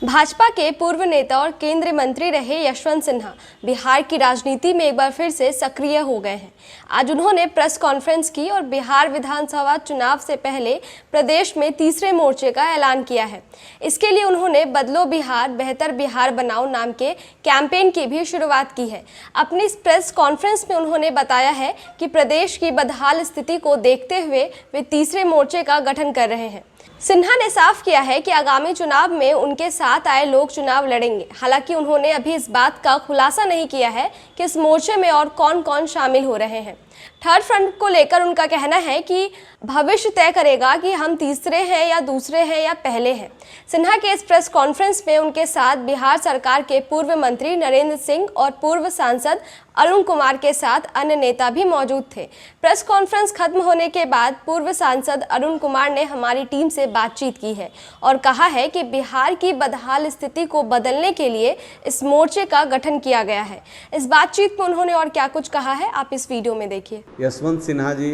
भाजपा के पूर्व नेता और केंद्रीय मंत्री रहे यशवंत सिन्हा बिहार की राजनीति में एक बार फिर से सक्रिय हो गए हैं। आज उन्होंने प्रेस कॉन्फ्रेंस की और बिहार विधानसभा चुनाव से पहले प्रदेश में तीसरे मोर्चे का ऐलान किया है। इसके लिए उन्होंने बदलो बिहार बेहतर बिहार बनाओ नाम के कैंपेन की भी शुरुआत की है। अपनी इस प्रेस कॉन्फ्रेंस में उन्होंने बताया है कि प्रदेश की बदहाल स्थिति को देखते हुए वे तीसरे मोर्चे का गठन कर रहे हैं। सिन्हा ने साफ किया है कि आगामी चुनाव में उनके साथ आए लोग चुनाव लड़ेंगे। हालांकि उन्होंने अभी इस बात का खुलासा नहीं किया है कि इस मोर्चे में और कौन कौन शामिल हो रहे हैं। थर्ड फ्रंट को लेकर उनका कहना है कि भविष्य तय करेगा कि हम तीसरे हैं या दूसरे हैं या पहले हैं। सिन्हा के इस प्रेस कॉन्फ्रेंस में उनके साथ बिहार सरकार के पूर्व मंत्री नरेंद्र सिंह और पूर्व सांसद अरुण कुमार के साथ अन्य नेता भी मौजूद थे। प्रेस कॉन्फ्रेंस खत्म होने के बाद पूर्व सांसद अरुण कुमार ने हमारी टीम से बातचीत की है और कहा है कि बिहार की बदहाल स्थिति को बदलने के लिए इस मोर्चे का गठन किया गया है। इस बातचीत में उन्होंने और क्या कुछ कहा है, आप इस वीडियो में देखिए। यशवंत सिन्हा जी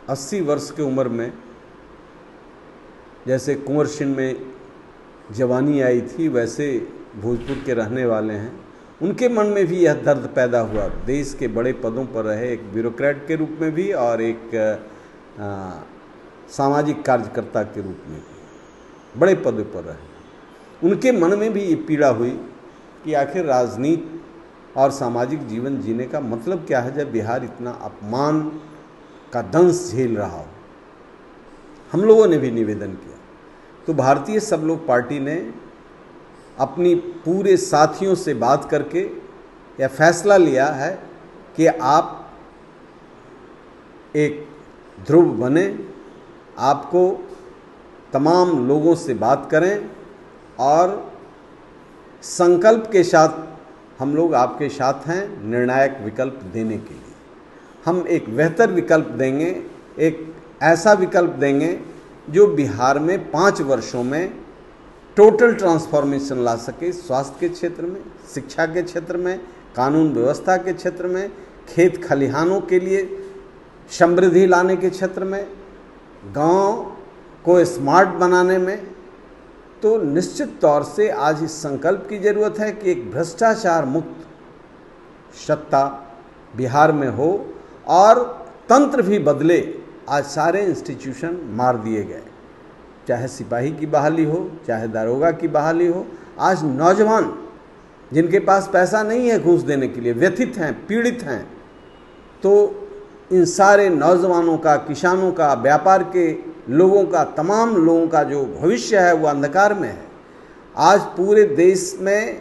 80 वर्ष की उम्र में जैसे कुंवर सिंह में जवानी आई थी, वैसे भोजपुर के रहने वाले हैं। उनके मन में भी यह दर्द पैदा हुआ। देश के बड़े पदों पर रहे, एक ब्यूरोक्रेट के रूप में भी और एक सामाजिक कार्यकर्ता के रूप में भी बड़े पदों पर रहे। उनके मन में भी ये पीड़ा हुई कि आखिर राजनीति और सामाजिक जीवन जीने का मतलब क्या है जब बिहार इतना अपमान का दंश झेल रहा हो। हम लोगों ने भी निवेदन किया तो भारतीय सब लोग पार्टी ने अपनी पूरे साथियों से बात करके यह फैसला लिया है कि आप एक ध्रुव बने, आपको तमाम लोगों से बात करें और संकल्प के साथ हम लोग आपके साथ हैं निर्णायक विकल्प देने के लिए। हम एक बेहतर विकल्प देंगे, एक ऐसा विकल्प देंगे जो बिहार में 5 वर्षों में टोटल ट्रांसफॉर्मेशन ला सके। स्वास्थ्य के क्षेत्र में, शिक्षा के क्षेत्र में, कानून व्यवस्था के क्षेत्र में, खेत खलिहानों के लिए समृद्धि लाने के क्षेत्र में, गांव को स्मार्ट बनाने में। तो निश्चित तौर से आज इस संकल्प की ज़रूरत है कि एक भ्रष्टाचार मुक्त सत्ता बिहार में हो और तंत्र भी बदले। आज सारे इंस्टीट्यूशन मार दिए गए, चाहे सिपाही की बहाली हो, चाहे दारोगा की बहाली हो। आज नौजवान जिनके पास पैसा नहीं है घूस देने के लिए व्यथित हैं, पीड़ित हैं। तो इन सारे नौजवानों का, किसानों का, व्यापार के लोगों का, तमाम लोगों का जो भविष्य है वो अंधकार में है। आज पूरे देश में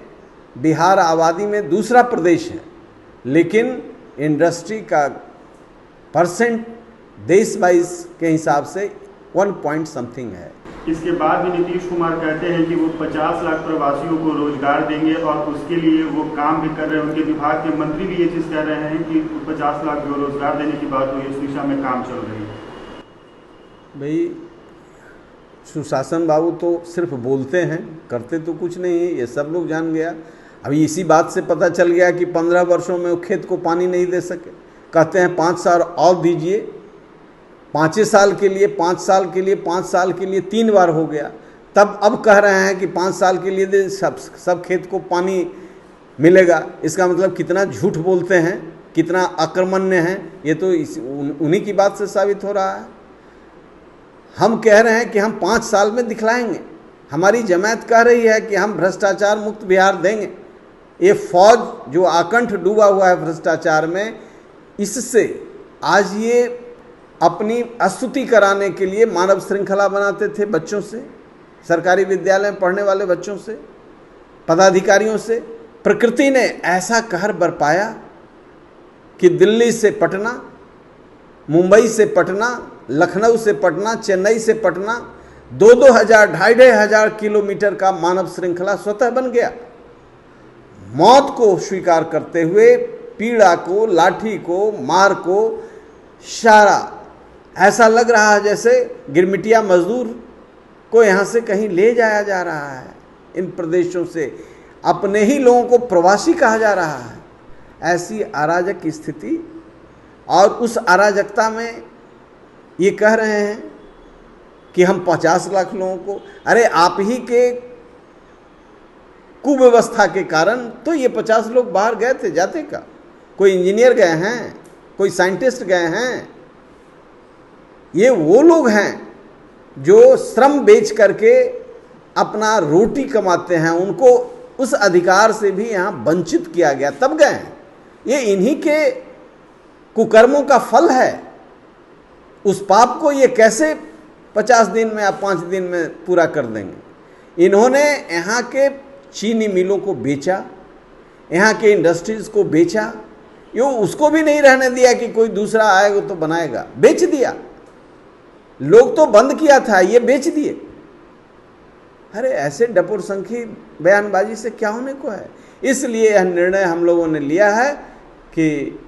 बिहार आबादी में दूसरा प्रदेश है, लेकिन इंडस्ट्री का परसेंट देश वाइज के हिसाब से 1 पॉइंट समथिंग है। इसके बाद भी नीतीश कुमार कहते हैं कि वो 50 लाख प्रवासियों को रोजगार देंगे और उसके लिए वो काम भी कर रहे हैं। उनके विभाग के मंत्री भी ये चीज़ कह रहे हैं कि 50 लाख जो रोजगार देने की बात हुई, इस दिशा में काम चल रही है। भाई सुशासन बाबू तो सिर्फ बोलते हैं, करते तो कुछ नहीं है, ये सब लोग जान गया। अभी इसी बात से पता चल गया कि 15 वर्षों में वो खेत को पानी नहीं दे सके। कहते हैं 5 साल और दीजिए, 5 साल के लिए, 5 साल के लिए, 5 साल के लिए 3 बार हो गया। तब अब कह रहे हैं कि 5 साल के लिए दे, सब खेत को पानी मिलेगा। इसका मतलब कितना झूठ बोलते हैं, कितना अकर्मण्य हैं, ये तो उन्हीं की बात से साबित हो रहा है। हम कह रहे हैं कि हम 5 साल में दिखलाएंगे। हमारी जमात कह रही है कि हम भ्रष्टाचार मुक्त बिहार देंगे। ये फौज जो आकंठ डूबा हुआ है भ्रष्टाचार में, इससे आज ये अपनी स्तुति कराने के लिए मानव श्रृंखला बनाते थे बच्चों से, सरकारी विद्यालय में पढ़ने वाले बच्चों से, पदाधिकारियों से। प्रकृति ने ऐसा कहर बरपाया कि दिल्ली से पटना, मुंबई से पटना, लखनऊ से पटना, चेन्नई से पटना 2-2 हज़ार, 2,500 किलोमीटर का मानव श्रृंखला स्वतः बन गया। मौत को स्वीकार करते हुए, पीड़ा को, लाठी को, मार को, सारा ऐसा लग रहा है जैसे गिरमिटिया मजदूर को यहाँ से कहीं ले जाया जा रहा है। इन प्रदेशों से अपने ही लोगों को प्रवासी कहा जा रहा है। ऐसी अराजक स्थिति, और उस अराजकता में ये कह रहे हैं कि हम 50 लाख लोगों को, अरे आप ही के कुव्यवस्था के कारण तो ये 50 लोग बाहर गए थे, जाते का। कोई इंजीनियर गए हैं, कोई साइंटिस्ट गए हैं। ये वो लोग हैं जो श्रम बेच करके अपना रोटी कमाते हैं, उनको उस अधिकार से भी यहाँ वंचित किया गया, तब गए हैं। ये इन्हीं के कुकर्मों का फल है। उस पाप को ये कैसे 50 दिन में या 5 दिन में पूरा कर देंगे। इन्होंने यहाँ के चीनी मिलों को बेचा, यहाँ के इंडस्ट्रीज को बेचा, ये उसको भी नहीं रहने दिया कि कोई दूसरा आएगा तो बनाएगा, बेच दिया। लोग तो बंद किया था, ये बेच दिए। अरे ऐसे डपुर संखी बयानबाजी से क्या होने को है। इसलिए यह निर्णय हम लोगों ने लिया है कि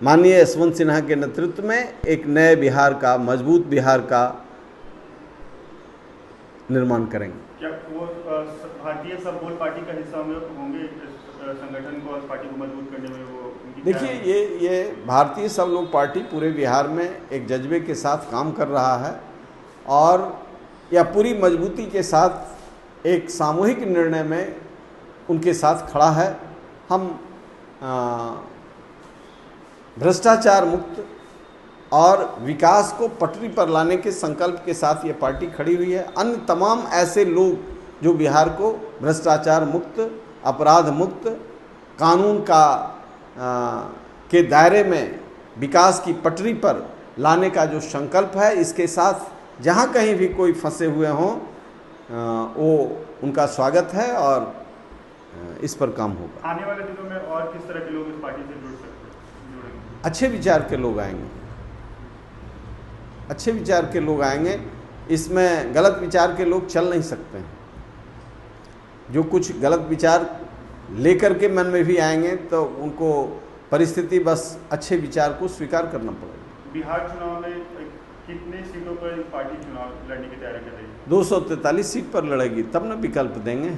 माननीय यशवंत सिन्हा के नेतृत्व में एक नए बिहार का, मजबूत बिहार का निर्माण करेंगे। क्या वो भारतीय सबोल पार्टी का हिस्सा में होंगे संगठन को और पार्टी को मजबूत करने में? वो देखिए, ये भारतीय सब लोग पार्टी पूरे बिहार में एक जज्बे के साथ काम कर रहा है और यह पूरी मजबूती के साथ एक सामूहिक निर्णय में उनके साथ खड़ा है। हम भ्रष्टाचार मुक्त और विकास को पटरी पर लाने के संकल्प के साथ ये पार्टी खड़ी हुई है। अन्य तमाम ऐसे लोग जो बिहार को भ्रष्टाचार मुक्त, अपराध मुक्त, कानून का के दायरे में विकास की पटरी पर लाने का जो संकल्प है, इसके साथ जहाँ कहीं भी कोई फंसे हुए हों वो उनका स्वागत है और इस पर काम होगा। आने वाले दिनों में और किस तरह के लोग इस पार्टी से जुड़ेंगे? अच्छे विचार के लोग आएंगे, अच्छे विचार के लोग आएंगे। इसमें गलत विचार के लोग चल नहीं सकते हैं। जो कुछ गलत विचार लेकर के मन में भी आएंगे तो उनको परिस्थिति बस अच्छे विचार को स्वीकार करना पड़ेगा। बिहार चुनाव में कितने सीटों पर पार्टी चुनाव लड़ने की तैयारी कर रही है? 243 सीट पर लड़ेगी, तब ना विकल्प देंगे।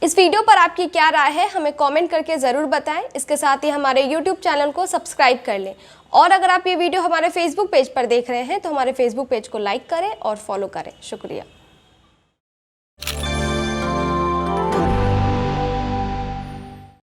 इस वीडियो पर आपकी क्या राय है, हमें कमेंट करके ज़रूर बताएं। इसके साथ ही हमारे YouTube चैनल को सब्सक्राइब कर लें और अगर आप ये वीडियो हमारे Facebook पेज पर देख रहे हैं तो हमारे Facebook पेज को लाइक करें और फॉलो करें। शुक्रिया।